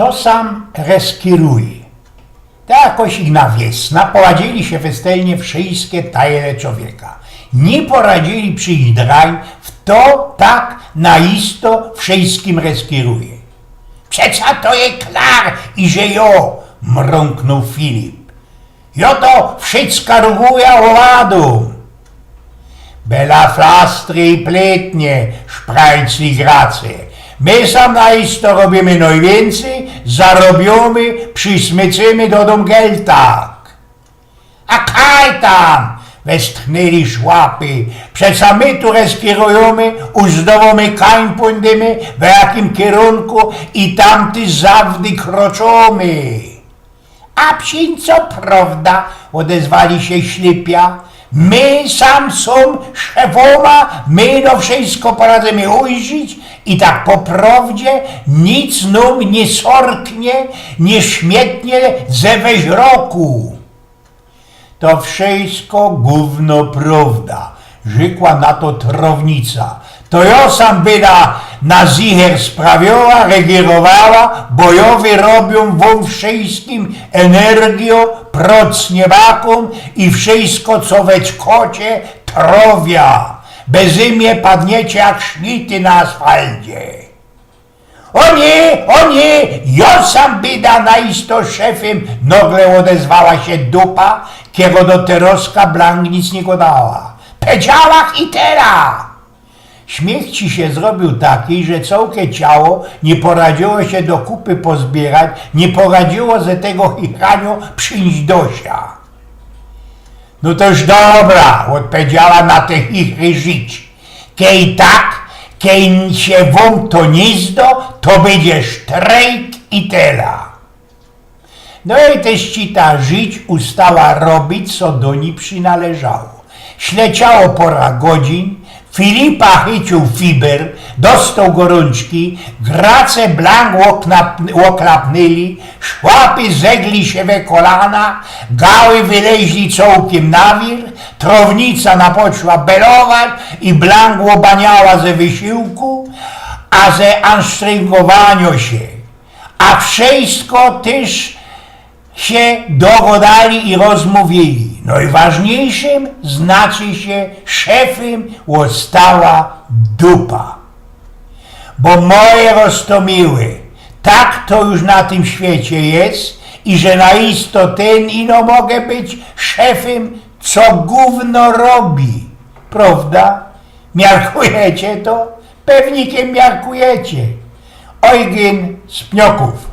Kto sam reskieruje? Tak jakoś i na wiesna poradzili się westelnie wszystkie tajele człowieka. Nie poradzili przyjść drań, w to tak naisto wszystkim reskieruje. Przeca to je klar i że jo, mrąknął Filip. Jo to wszystko ruguje o ladu. Bela flastry i pletnie, szprajcli grace. My sam naisto robimy najwięcej, zarobiamy, przysmycymy do dom geltak. A kaj tam, westchnęli szłapy, przeca my tu reskierujemy, uzdowamy kań pądymy, w jakim kierunku i tamty zawdy kroczymy. A psiń co prawda, odezwali się ślipia, my sam są szefoma, my no wszystko poradzimy ujrzeć i tak po prawdzie nic nam nie sorknie, nie śmietnie ze weź roku. To wszystko gówno prawda, rzekła na to trownica. To ja sam byda na zicher sprawiała, regierowała, bojowie robią wam wszystkim energią, procniebakom i wszystko co we kocie trowia. Bez imię padniecie jak szlity na asfalcie. O nie, ja sam byda naisto szefem, nagle odezwała się dupa, kiego do teroska blank nic nie godała. Pedziałach i teraz! Śmiech ci się zrobił taki, że całe ciało nie poradziło się do kupy pozbierać, nie poradziło ze tego chichraniu przyjść dosia. No toż dobra, odpowiedziała na te chichry żyć. Kiej tak, kiej się wam to nie zdo, to będzie sztrajk i tela. No i też ci ta żyć ustała robić, co do niej przynależało. Śleciało pora godzin, Filipa chycił fiber, dostał gorączki, grace blank oklapnęli, szłapy zegli się we kolana, gały wyleźli całkiem na wir, trownica napoczła belować i blank łobaniała ze wysiłku, a ze anstrengowania się. A wszystko też się dogadali i rozmówili. Najważniejszym znaczy się szefem ostała dupa. Bo moje roztomiły, tak to już na tym świecie jest i że naisto ten ino mogę być szefem, co gówno robi. Prawda? Miarkujecie to? Pewnikiem miarkujecie. Eugen z Pnioków.